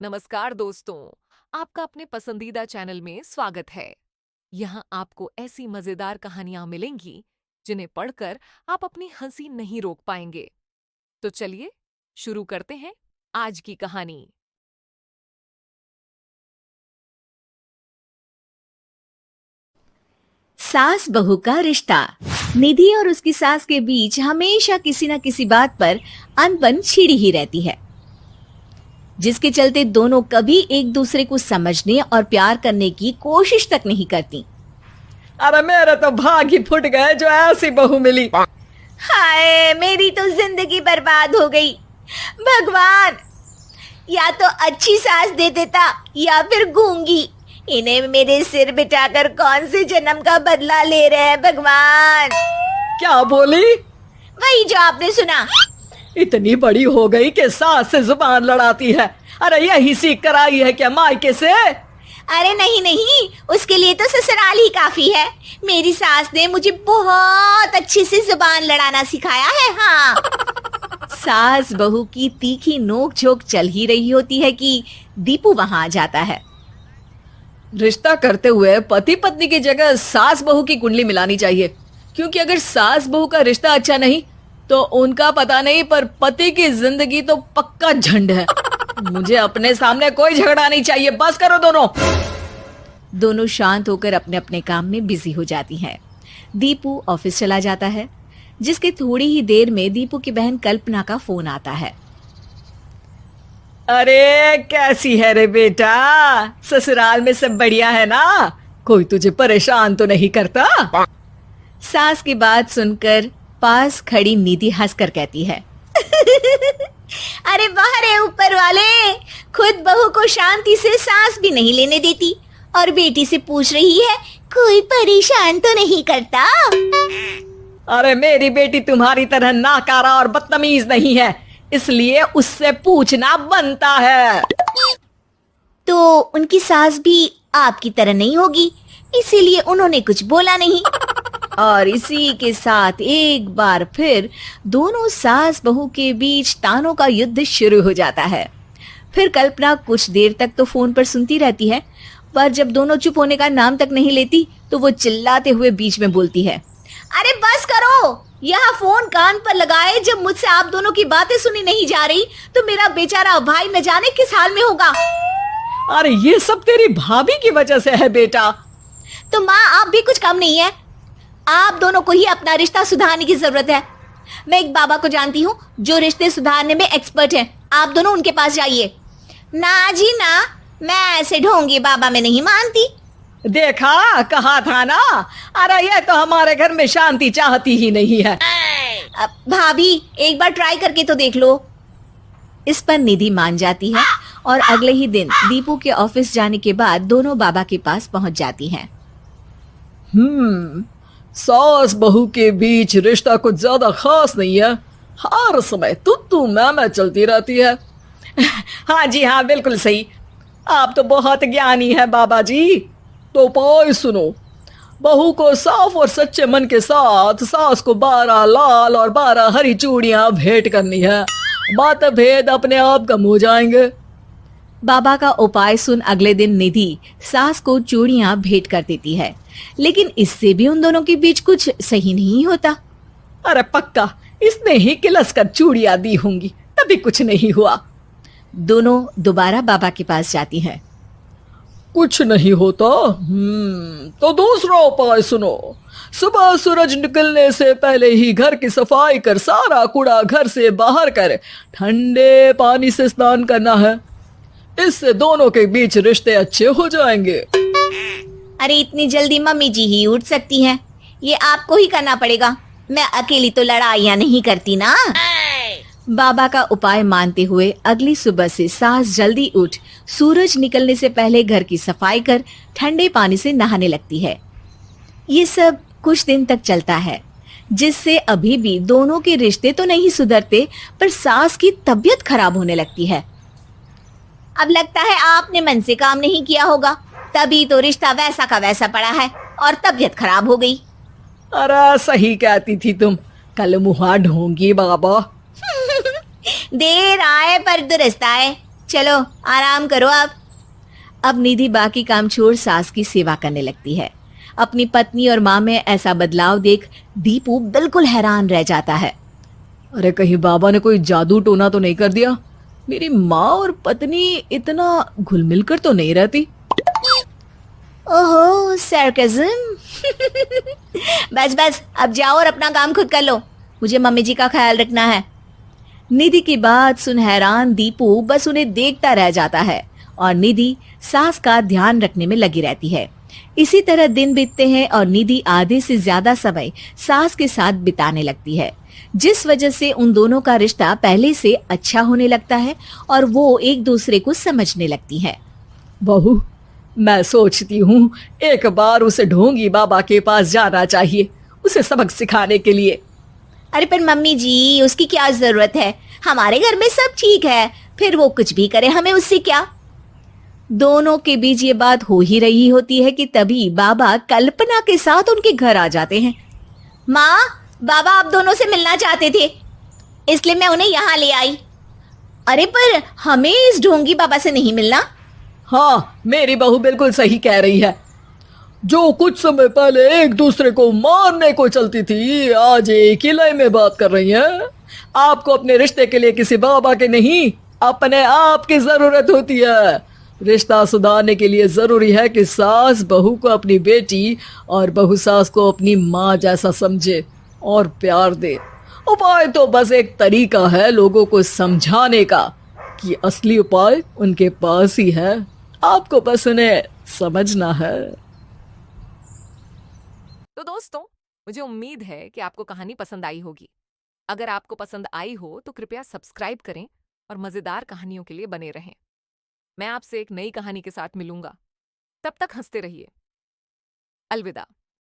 नमस्कार दोस्तों, आपका अपने पसंदीदा चैनल में स्वागत है। यहाँ आपको ऐसी मजेदार कहानियां मिलेंगी जिन्हें पढ़कर आप अपनी हंसी नहीं रोक पाएंगे। तो चलिए शुरू करते हैं आज की कहानी। सास बहू का रिश्ता। निधि और उसकी सास के बीच हमेशा किसी न किसी बात पर अनबन छिड़ी ही रहती है, जिसके चलते दोनों कभी एक दूसरे को समझने और प्यार करने की कोशिश तक नहीं करती। अरे मेरे तो भाग ही फुट गए जो ऐसी बहू मिली। हाय, मेरी तो जिंदगी बर्बाद हो गई। भगवान, या तो अच्छी सास दे देता या फिर गूंगी। इन्हें मेरे सिर बिठाकर कौन से जन्म का बदला ले रहे हैं भगवान। क्या बोली? वही जो आपने सुना। इतनी बड़ी हो गई कि सास से जुबान लड़ाती है। अरे यही सीख कर आई है क्या मायके से? अरे नहीं नहीं, उसके लिए तो ससुराल ही काफी है। मेरी सास ने मुझे बहुत अच्छे से जुबान लड़ाना सिखाया है। हाँ। सास बहू की तीखी नोक झोंक चल ही रही होती है कि दीपू वहां आ जाता है। रिश्ता करते हुए पति पत्नी की जगह सास बहू की कुंडली मिलानी चाहिए, क्योंकि अगर सास बहू का रिश्ता अच्छा नहीं तो उनका पता नहीं, पर पति की जिंदगी तो पक्का झंड है। मुझे अपने सामने कोई झगड़ा नहीं चाहिए। बस करो दोनों। दोनों शांत होकर अपने अपने काम में बिजी हो जाती हैं। दीपू ऑफिस चला जाता है, जिसके थोड़ी ही देर में दीपू की बहन कल्पना का फोन आता है। अरे कैसी है रे बेटा? ससुराल में सब बढ़िया है ना? कोई तुझे परेशान तो नहीं करता? सास की बात सुनकर पास खड़ी निधि हंसकर कहती है, अरे वाह रे ऊपर वाले, खुद बहू को शांति से सांस भी नहीं लेने देती और बेटी से पूछ रही है कोई परेशान तो नहीं करता। अरे मेरी बेटी तुम्हारी तरह नाकारा और बदतमीज नहीं है, इसलिए उससे पूछना बनता है। तो उनकी सास भी आपकी तरह नहीं होगी, इसीलिए उन्होंने कुछ बोला नहीं। और इसी के साथ एक बार फिर दोनों सास बहू के बीच तानों का युद्ध शुरू हो जाता है। फिर कल्पना कुछ देर तक तो फोन पर सुनती रहती है, पर जब दोनों चुप होने का नाम तक नहीं लेती तो वो चिल्लाते हुए बीच में बोलती है, अरे बस करो, यहाँ फोन कान पर लगाए जब मुझसे आप दोनों की बातें सुनी नहीं जा रही तो मेरा बेचारा भाई न जाने किस हाल में होगा। अरे ये सब तेरी भाभी की वजह से है बेटा। तो माँ, आप भी कुछ कम नहीं है। आप दोनों को ही अपना रिश्ता सुधारने की जरूरत है। मैं एक बाबा को जानती हूँ जो रिश्ते सुधारने में एक्सपर्ट हैं। आप दोनों उनके पास जाइए। ना जी ना, मैं ऐसे ढोंगी बाबा में नहीं मानती। देखा, कहा था ना। अरे ये तो हमारे घर में शांति चाहती ही नहीं है। भाभी, एक बार ट्राई करके तो देख लो। इस पर निधि मान जाती है और अगले ही दिन दीपू के ऑफिस जाने के बाद दोनों बाबा के पास पहुंच जाती हैं। सास बहू के बीच रिश्ता कुछ ज्यादा खास नहीं है। हर समय तू मैं चलती रहती है। हाँ जी हाँ, बिल्कुल सही। आप तो बहुत ज्ञानी है बाबा जी। तो पाई सुनो, बहू को साफ और सच्चे मन के साथ सास को 12 लाल और 12 हरी चूड़ियां भेंट करनी है। बात भेद अपने आप कम हो जाएंगे। बाबा का उपाय सुन अगले दिन निधि सास को चूड़ियां भेंट कर देती है, लेकिन इससे भी उन दोनों के बीच कुछ सही नहीं होता। अरे पक्का इसने ही किलस कर चूड़ियां दी होंगी, तभी कुछ नहीं हुआ। दोनों दोबारा बाबा के पास जाती हैं। कुछ नहीं होता। तो दूसरा उपाय सुनो। सुबह सूरज निकलने से पहले ही घर की सफाई कर सारा कूड़ा घर से बाहर कर ठंडे पानी से स्नान करना है। इससे दोनों के बीच रिश्ते अच्छे हो जाएंगे। अरे इतनी जल्दी मम्मी जी ही उठ सकती हैं? ये आपको ही करना पड़ेगा। मैं अकेली तो लड़ाइयाँ नहीं करती ना। बाबा का उपाय मानते हुए अगली सुबह से सास जल्दी उठ सूरज निकलने से पहले घर की सफाई कर ठंडे पानी से नहाने लगती है। ये सब कुछ दिन तक चलता है, जिससे अभी भी दोनों के रिश्ते तो नहीं सुधरते, पर सास की तबीयत खराब होने लगती है। अब लगता है आपने मन से काम नहीं किया होगा, तभी तो रिश्ता वैसा का वैसा पड़ा है और तबीयत खराब हो गई। अरे सही कहती थी तुम, कल मुहा ढोंगी बाबा। देर आए पर दुरुस्त आए। चलो आराम करो आप। अब निधि बाकी काम छोड़ सास की सेवा करने लगती है। अपनी पत्नी और माँ में ऐसा बदलाव देख दीपू बिल्कुल हैरान रह जाता है। अरे कहीं बाबा ने कोई जादू टोना तो नहीं कर दिया? मेरी माँ और पत्नी इतना घुल मिल कर तो नहीं रहती। ओहो सरकज़म। बस बस अब जाओ और अपना काम खुद कर लो, मुझे मम्मी जी का ख्याल रखना है। निधि की बात सुन हैरान दीपू बस उन्हें देखता रह जाता है और निधि सास का ध्यान रखने में लगी रहती है। इसी तरह दिन बीतते हैं और निधि आधे से ज्यादा समय सास के साथ बिताने लगती है, जिस वजह से उन दोनों का रिश्ता पहले से अच्छा होने लगता है और वो एक दूसरे को समझने लगती है। बहू, मैं सोचती हूँ एक बार उसे ढोंगी बाबा के पास जाना चाहिए, उसे सबक सिखाने के लिए। अरे पर मम्मी जी उसकी क्या जरूरत है, हमारे घर में सब ठीक है, फिर वो कुछ भी करे हमें उससे क्या। दोनों के बीच ये बात हो ही रही होती है कि तभी बाबा कल्पना के साथ उनके घर आ जाते हैं। माँ, बाबा आप दोनों से मिलना चाहते थे, इसलिए मैं उन्हें यहाँ ले आई। अरे पर हमें इस ढोंगी बाबा से नहीं मिलना। हाँ, मेरी बहू बिल्कुल सही कह रही है। जो कुछ समय पहले एक दूसरे को मारने को चलती थी, आज एक ही लय में बात कर रही है। आपको अपने रिश्ते के लिए किसी बाबा के नहीं, अपने आप की जरूरत होती है। रिश्ता सुधारने के लिए जरूरी है कि सास बहू को अपनी बेटी और बहू सास को अपनी माँ जैसा समझे और प्यार दे। उपाय तो बस एक तरीका है लोगों को समझाने का कि असली उपाय उनके पास ही है, आपको बस उन्हें समझना है। तो दोस्तों, मुझे उम्मीद है कि आपको कहानी पसंद आई होगी। अगर आपको पसंद आई हो तो कृपया सब्सक्राइब करें और मजेदार कहानियों के लिए बने रहें। मैं आपसे एक नई कहानी के साथ मिलूंगा। तब तक हंसते रहिए। अलविदा।